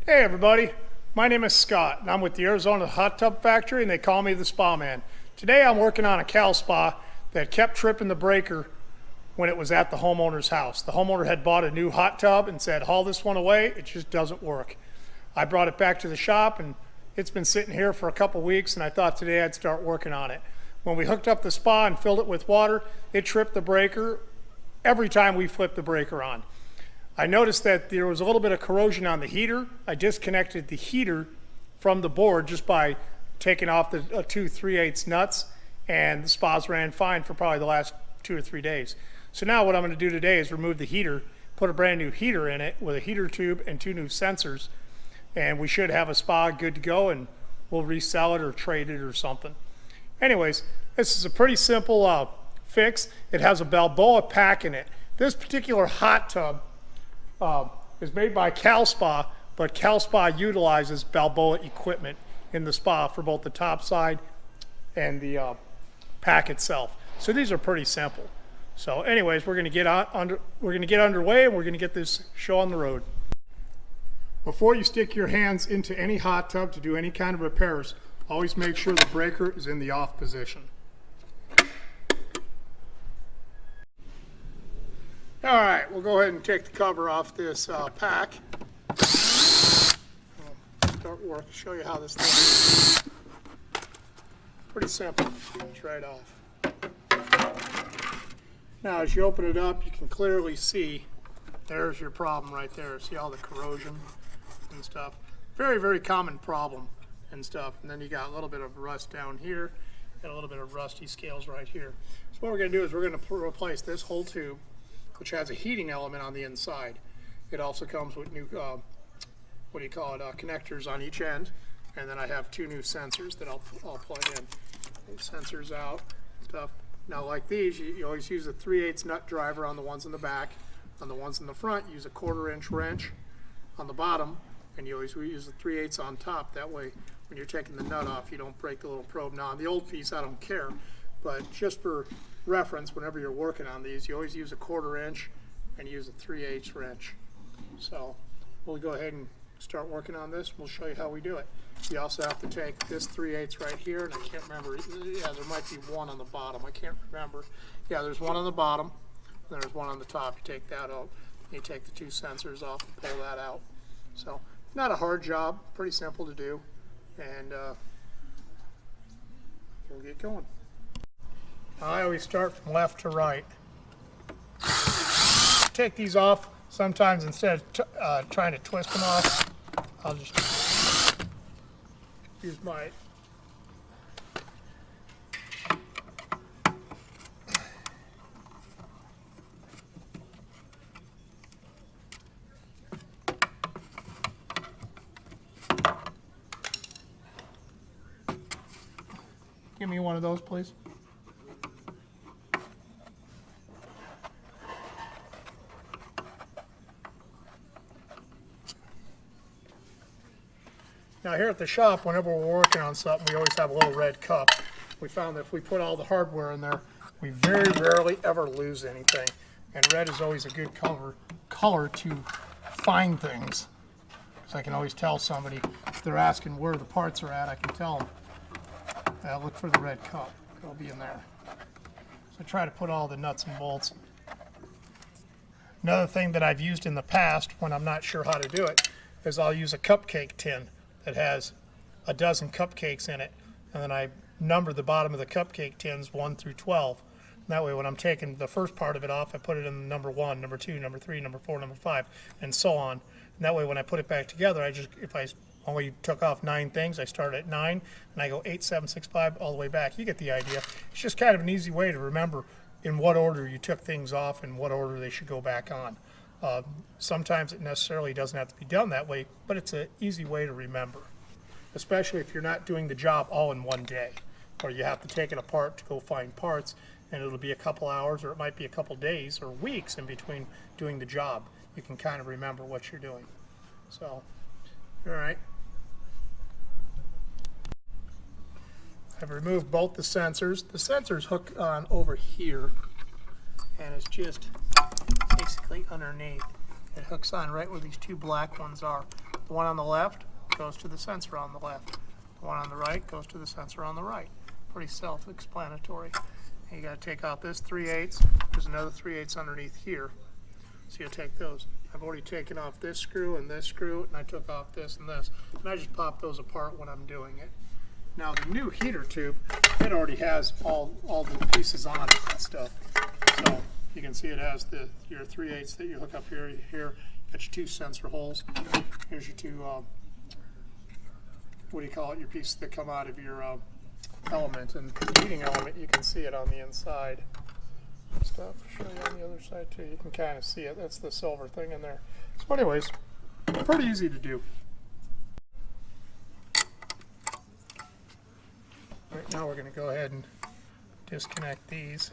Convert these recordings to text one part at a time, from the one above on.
Hey everybody, my name is Scott and I'm with the Arizona Hot Tub Factory and they call me the Spa Man. Today I'm working on a cow spa that kept tripping the breaker when it was at the homeowner's house. The homeowner had bought a new hot tub and said, haul this one away, it just doesn't work. I brought it back to the shop and it's been sitting here for a couple weeks and I thought today I'd start working on it. When we hooked up the spa and filled it with water, it tripped the breaker every time we flipped the breaker on. I noticed that there was a little bit of corrosion on the heater. I disconnected the heater from the board just by taking off the 2 3/8 nuts, and the spas ran fine for probably the last 2 or 3 days. So now what I'm going to do today is remove the heater, put a brand new heater in it with a heater tube and 2 new sensors, and we should have a spa good to go, and we'll resell it or trade it or something. Anyways, this is a pretty simple fix. It has a BalBoa Pack in it. This particular hot tub is made by CalSpa, but CalSpa utilizes BalBoa equipment in the spa for both the top side and the pack itself. So these are pretty simple. So anyways, we're going to get underway and we're going to get this show on the road. Before you stick your hands into any hot tub to do any kind of repairs, always make sure the breaker is in the off position. All right, we'll go ahead and take the cover off this pack. Start work, show you how this thing is. Pretty simple, it's right off. Now as you open it up, you can clearly see there's your problem right there. See all the corrosion and stuff. Very, very common problem and stuff. And then you got a little bit of rust down here and a little bit of rusty scales right here. So what we're going to do is we're going to replace this whole tube, which has a heating element on the inside. It also comes with new, connectors on each end. And then I have 2 new sensors that I'll plug in. Those sensors out, stuff. Now like these, you always use a 3/8 nut driver on the ones in the back. On the ones in the front, use a 1/4 inch wrench on the bottom. And you always use the 3/8 on top. That way, when you're taking the nut off, you don't break the little probe. Now on the old piece, I don't care. But just for reference, whenever you're working on these, you always use a 1/4 inch and use a 3/8 wrench. So we'll go ahead and start working on this. We'll show you how we do it. You also have to take this 3/8 right here, and I can't remember. Yeah, there might be one on the bottom. I can't remember. Yeah, there's one on the bottom, and there's one on the top. You take that out. You take the 2 sensors off and pull that out. So not a hard job. Pretty simple to do, and we'll get going. I always start from left to right. Take these off. Sometimes instead of trying to twist them off, I'll just use my give me one of those, please. Now here at the shop, whenever we're working on something, we always have a little red cup. We found that if we put all the hardware in there, we very rarely ever lose anything. And red is always a good color to find things. Because I can always tell somebody, if they're asking where the parts are at, I can tell them, look for the red cup. It'll be in there. So try to put all the nuts and bolts. Another thing that I've used in the past when I'm not sure how to do it is I'll use a cupcake tin that has a dozen cupcakes in it, and then I number the bottom of the cupcake tins 1 through 12. And that way when I'm taking the first part of it off, I put it in number 1, number 2, number 3, number 4, number 5, and so on. And that way when I put it back together, if I only took off 9 things, I start at 9 and I go 8, 7, 6, 5 all the way back. You get the idea. It's just kind of an easy way to remember in what order you took things off and what order they should go back on. Sometimes it necessarily doesn't have to be done that way, but it's an easy way to remember, especially if you're not doing the job all in one day, or you have to take it apart to go find parts, and it'll be a couple hours, or it might be a couple days or weeks in between doing the job. You can kind of remember what you're doing. So, all right. I've removed both the sensors. The sensors hook on over here, and it's just basically underneath. It hooks on right where these 2 black ones are. The one on the left goes to the sensor on the left. The one on the right goes to the sensor on the right. Pretty self-explanatory. You got to take out this 3/8. There's another 3/8 underneath here. So you'll take those. I've already taken off this screw, and I took off this and this. And I just pop those apart when I'm doing it. Now the new heater tube, it already has all the pieces on it and stuff. So you can see it has your 3/8 that you hook up here. Here, got your 2 sensor holes. Here's your 2, what do you call it? Your pieces that come out of your element. And the heating element, you can see it on the inside. Stuff. I'll show you on the other side too. You can kind of see it. That's the silver thing in there. So anyways, pretty easy to do. Right now we're going to go ahead and disconnect these.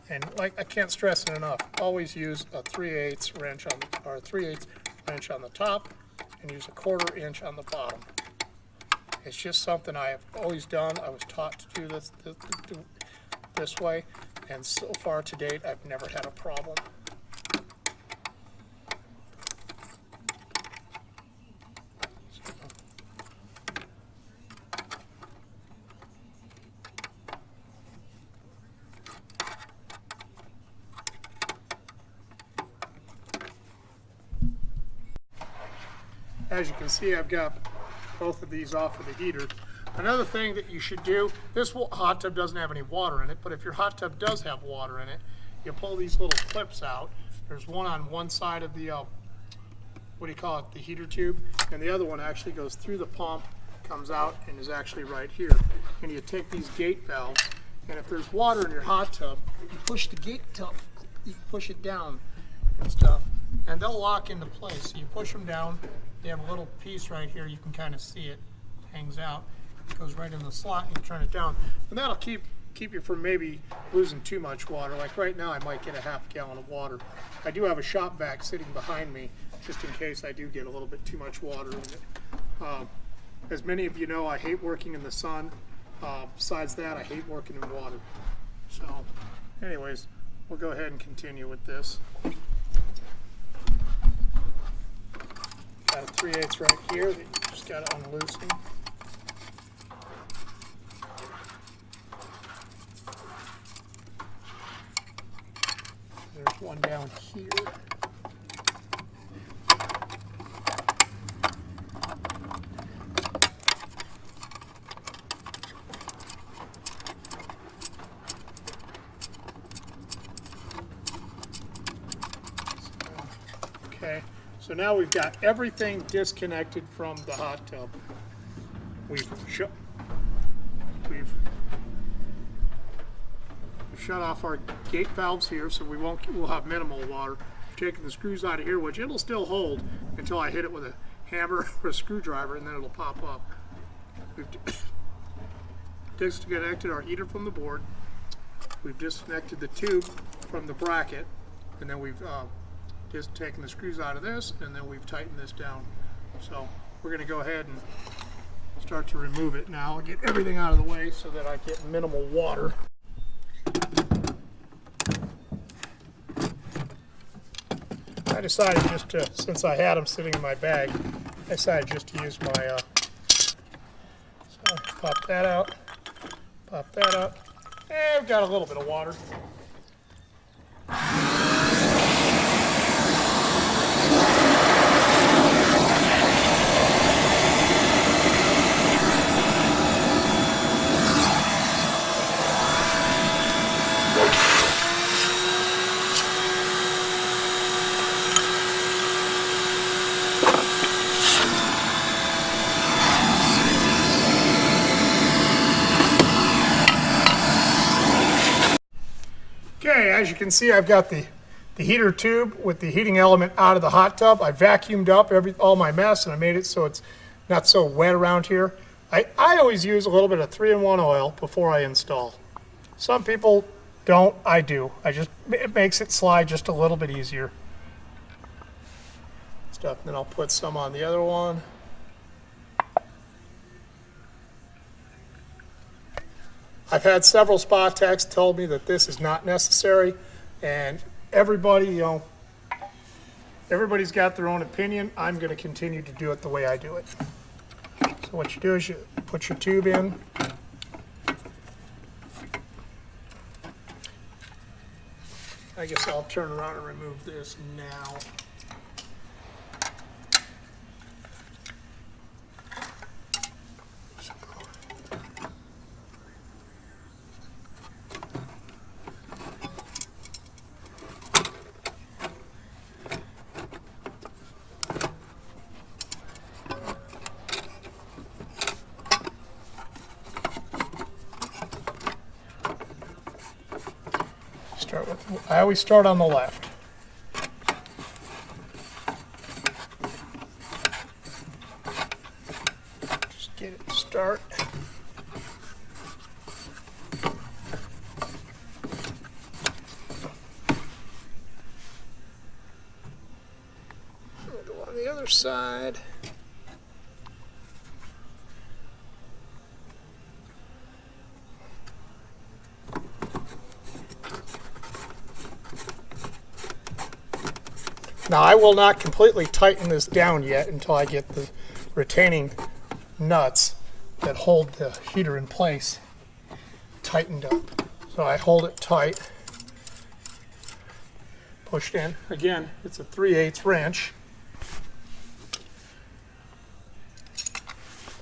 And like I can't stress it enough, always use a 3/8 wrench on the, or a 3/8 wrench on the top, and use a 1/4 inch on the bottom. It's just something I have always done. I was taught to do this way, and so far to date I've never had a problem. As you can see, I've got both of these off of the heater. Another thing that you should do, this hot tub doesn't have any water in it, but if your hot tub does have water in it, you pull these little clips out. There's one on one side of the, what do you call it, the heater tube, and the other one actually goes through the pump, comes out, and is actually right here. And you take these gate valves, and if there's water in your hot tub, you push the gate tub, you push it down and stuff, and they'll lock into place. So you push them down. They have a little piece right here, you can kind of see it, hangs out, it goes right in the slot, and you turn it down. And that'll keep you from maybe losing too much water. Like right now I might get a ½ gallon of water. I do have a shop vac sitting behind me, just in case I do get a little bit too much water in it. As many of you know, I hate working in the sun. Besides that, I hate working in water. So anyways, we'll go ahead and continue with this. Got a 3/8 right here that you just got to unloosen. There's one down here. Okay. So now we've got everything disconnected from the hot tub. We've shut off our gate valves here, so we'll have minimal water. We've taken the screws out of here, which it'll still hold until I hit it with a hammer or a screwdriver, and then it'll pop up. We've disconnected our heater from the board. We've disconnected the tube from the bracket, and then we've just taken the screws out of this, and then we've tightened this down. So we're going to go ahead and start to remove it now. Get everything out of the way so that I get minimal water. I decided just to, since I had them sitting in my bag, I decided just to use my, so pop that out, and we've got a little bit of water. Okay, as you can see, I've got the heater tube with the heating element out of the hot tub. I vacuumed up all my mess, and I made it so it's not so wet around here. I always use a little bit of 3-in-1 oil before I install. Some people don't, I do. It makes it slide just a little bit easier. Stuff. Then I'll put some on the other one. I've had several spa techs tell me that this is not necessary, and everybody, you know, everybody's got their own opinion. I'm going to continue to do it the way I do it. So what you do is you put your tube in. I guess I'll turn around and remove this now. I always start on the left. Just get it to start. We'll go on the other side. Now I will not completely tighten this down yet until I get the retaining nuts that hold the heater in place tightened up. So I hold it tight, pushed in. Again, it's a 3/8 wrench.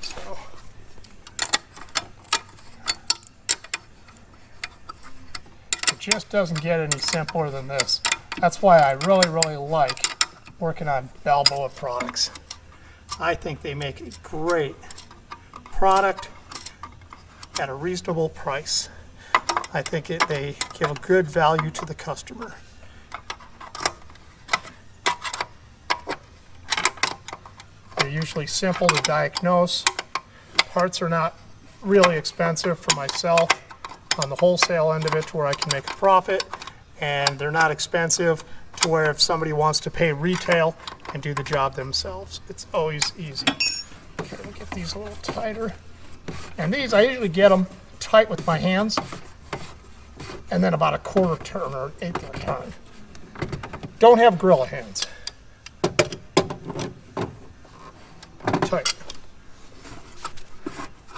So it just doesn't get any simpler than this. That's why I really like working on BalBoa products. I think they make a great product at a reasonable price. I think they give a good value to the customer. They're usually simple to diagnose. Parts are not really expensive for myself on the wholesale end of it to where I can make a profit. And they're not expensive to where if somebody wants to pay retail and do the job themselves, it's always easy. Okay, we'll get these a little tighter. And these, I usually get them tight with my hands, and then about a quarter turn or an eighth of a turn. Don't have gorilla hands. Tight.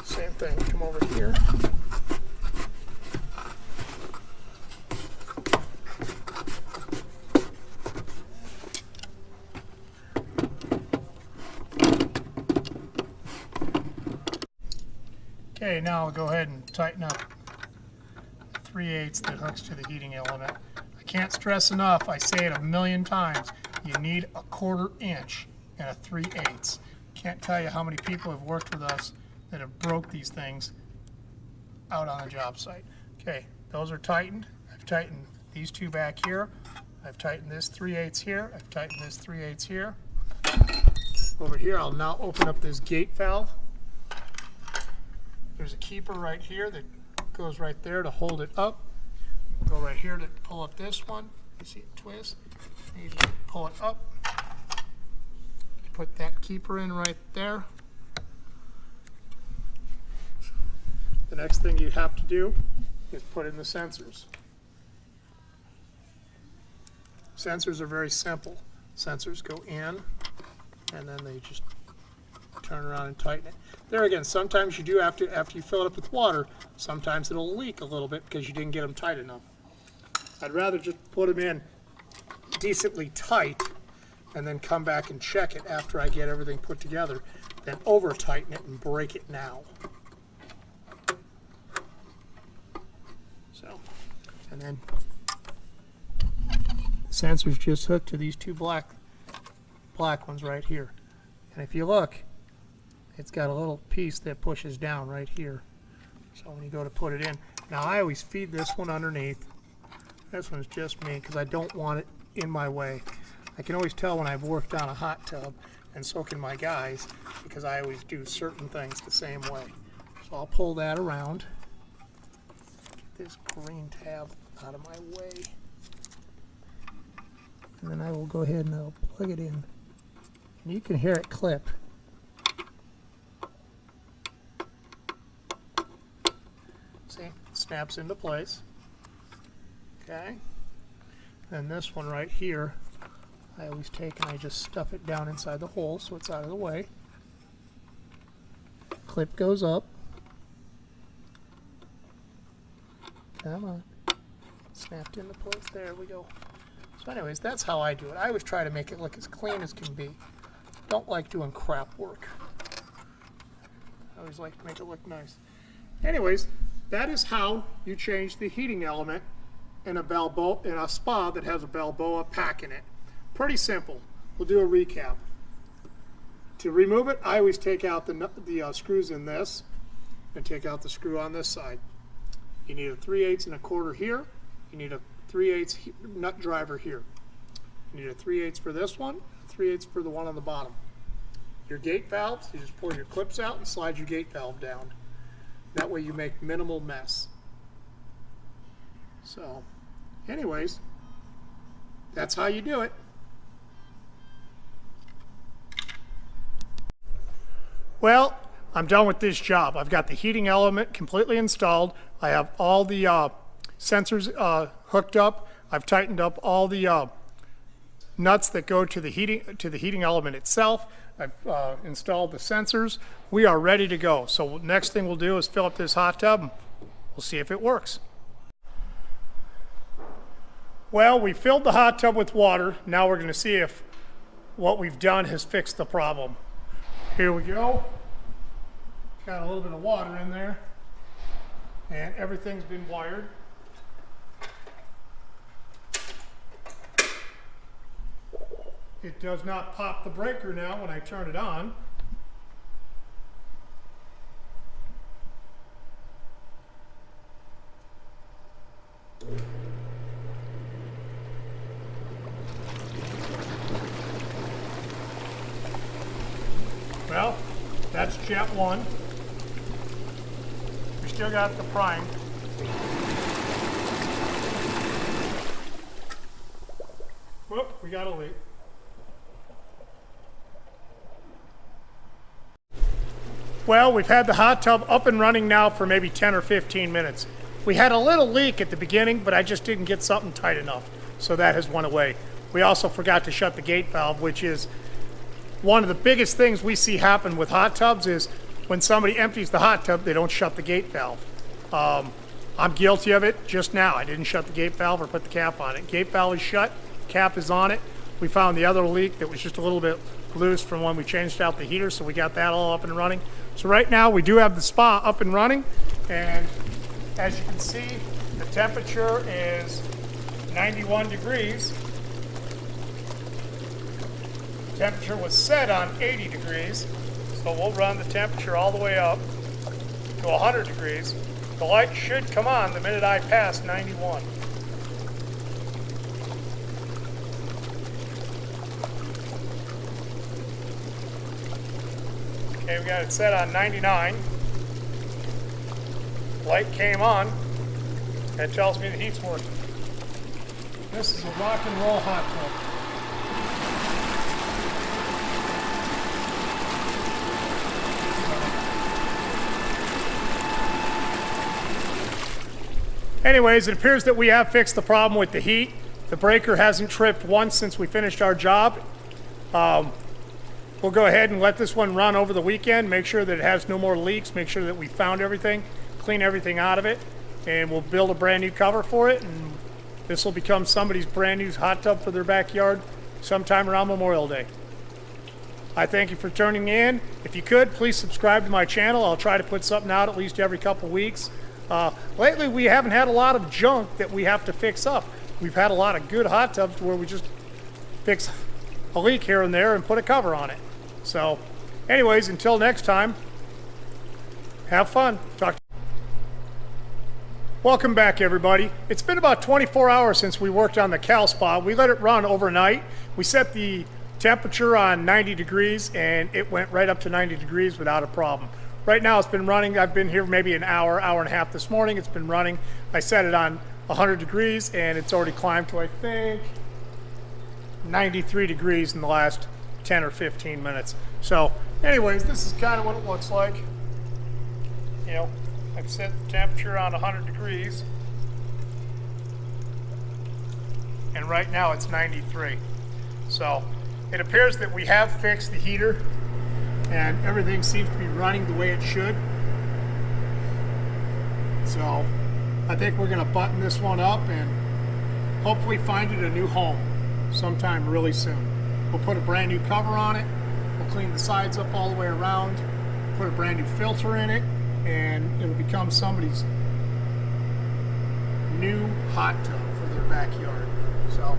Same thing, come over here. Okay, now I'll go ahead and tighten up the 3/8 that hooks to the heating element. I can't stress enough, I say it a million times, you need a 1/4 inch and a 3/8. Can't tell you how many people have worked with us that have broke these things out on a job site. Okay, those are tightened. I've tightened these two back here. I've tightened this 3/8 here. I've tightened this 3/8 here. Over here, I'll now open up this gate valve. There's a keeper right here that goes right there to hold it up. Go right here to pull up this one. You see it twist. And you just pull it up. Put that keeper in right there. The next thing you have to do is put in the sensors. Sensors are very simple. Sensors go in and then they just turn around and tighten it. There again, sometimes you do have to, after you fill it up with water, sometimes it'll leak a little bit because you didn't get them tight enough. I'd rather just put them in decently tight and then come back and check it after I get everything put together than over tighten it and break it now. So, and then the sensor's just hooked to these two black ones right here. And if you look, it's got a little piece that pushes down right here. So when you go to put it in, now I always feed this one underneath. This one's just me because I don't want it in my way. I can always tell when I've worked on a hot tub, and so can my guys, because I always do certain things the same way. So I'll pull that around. Get this green tab out of my way. And then I will go ahead and I'll plug it in. And you can hear it clip. See, it snaps into place. Okay. And this one right here, I always take and I just stuff it down inside the hole so it's out of the way. Clip goes up. Come on. Snapped into place. There we go. So anyways, that's how I do it. I always try to make it look as clean as can be. Don't like doing crap work. I always like to make it look nice. Anyways, that is how you change the heating element in a spa that has a BalBoa pack in it. Pretty simple. We'll do a recap. To remove it, I always take out the screws in this and take out the screw on this side. You need a 3/8 and a quarter here. You need a 3/8 nut driver here. You need a 3/8 for this one, 3/8 for the one on the bottom. Your gate valves, you just pull your clips out and slide your gate valve down. That way you make minimal mess. So, anyways, that's how you do it. Well, I'm done with this job. I've got the heating element completely installed. I have all the sensors hooked up. I've tightened up all the nuts that go to the heating element itself. I've installed the sensors. We are ready to go. So next thing we'll do is fill up this hot tub and we'll see if it works. Well, we filled the hot tub with water. Now we're going to see if what we've done has fixed the problem. Here we go. Got a little bit of water in there and everything's been wired. It does not pop the breaker now when I turn it on. Well, that's jet 1. We still got the prime. Whoop, we got a leak. Well, we've had the hot tub up and running now for maybe 10 or 15 minutes. We had a little leak at the beginning, but I just didn't get something tight enough, so that has went away. We also forgot to shut the gate valve, which is one of the biggest things we see happen with hot tubs is when somebody empties the hot tub, they don't shut the gate valve. I'm guilty of it just now. I didn't shut the gate valve or put the cap on it. Gate valve is shut, cap is on it. We found the other leak that was just a little bit loose from when we changed out the heater, so we got that all up and running. So right now we do have the spa up and running, and as you can see, the temperature is 91 degrees. The temperature was set on 80 degrees, so we'll run the temperature all the way up to 100 degrees. The light should come on the minute I pass 91. Okay, we got it set on 99. Light came on. That tells me the heat's working. This is a rock and roll hot tub. Anyways, it appears that we have fixed the problem with the heat. The breaker hasn't tripped once since we finished our job. We'll go ahead and let this one run over the weekend, make sure that it has no more leaks, make sure that we found everything, clean everything out of it, and we'll build a brand new cover for it, and this will become somebody's brand new hot tub for their backyard sometime around Memorial Day. I thank you for tuning in. If you could, please subscribe to my channel. I'll try to put something out at least every couple weeks. Lately, we haven't had a lot of junk that we have to fix up. We've had a lot of good hot tubs where we just fix a leak here and there and put a cover on it. So, anyways, until next time, have fun. Talk to you. Welcome back, everybody. It's been about 24 hours since we worked on the Cal Spa. We let it run overnight. We set the temperature on 90 degrees, and it went right up to 90 degrees without a problem. Right now, it's been running. I've been here maybe an hour, hour and a half this morning. It's been running. I set it on 100 degrees, and it's already climbed to, I think, 93 degrees in the last 10 or 15 minutes. So anyways, this is kind of what it looks like. You know, I've set the temperature on 100 degrees and right now it's 93. So it appears that we have fixed the heater and everything seems to be running the way it should. So I think we're going to button this one up and hopefully find it a new home sometime really soon. We'll put a brand new cover on it. We'll clean the sides up all the way around, put a brand new filter in it, and it'll become somebody's new hot tub for their backyard. So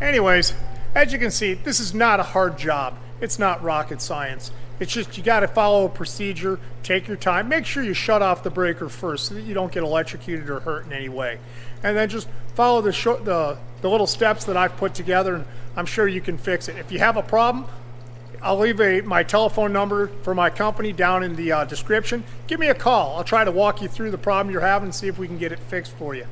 anyways, as you can see, this is not a hard job. It's not rocket science. It's just you got to follow a procedure, take your time, make sure you shut off the breaker first so that you don't get electrocuted or hurt in any way. And then just follow the little steps that I've put together, and I'm sure you can fix it. If you have a problem, I'll leave my telephone number for my company down in the description. Give me a call. I'll try to walk you through the problem you're having and see if we can get it fixed for you.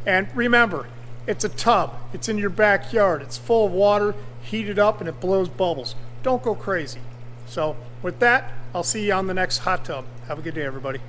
And remember, it's a tub. It's in your backyard. It's full of water, heated up, and it blows bubbles. Don't go crazy. So with that, I'll see you on the next hot tub. Have a good day, everybody.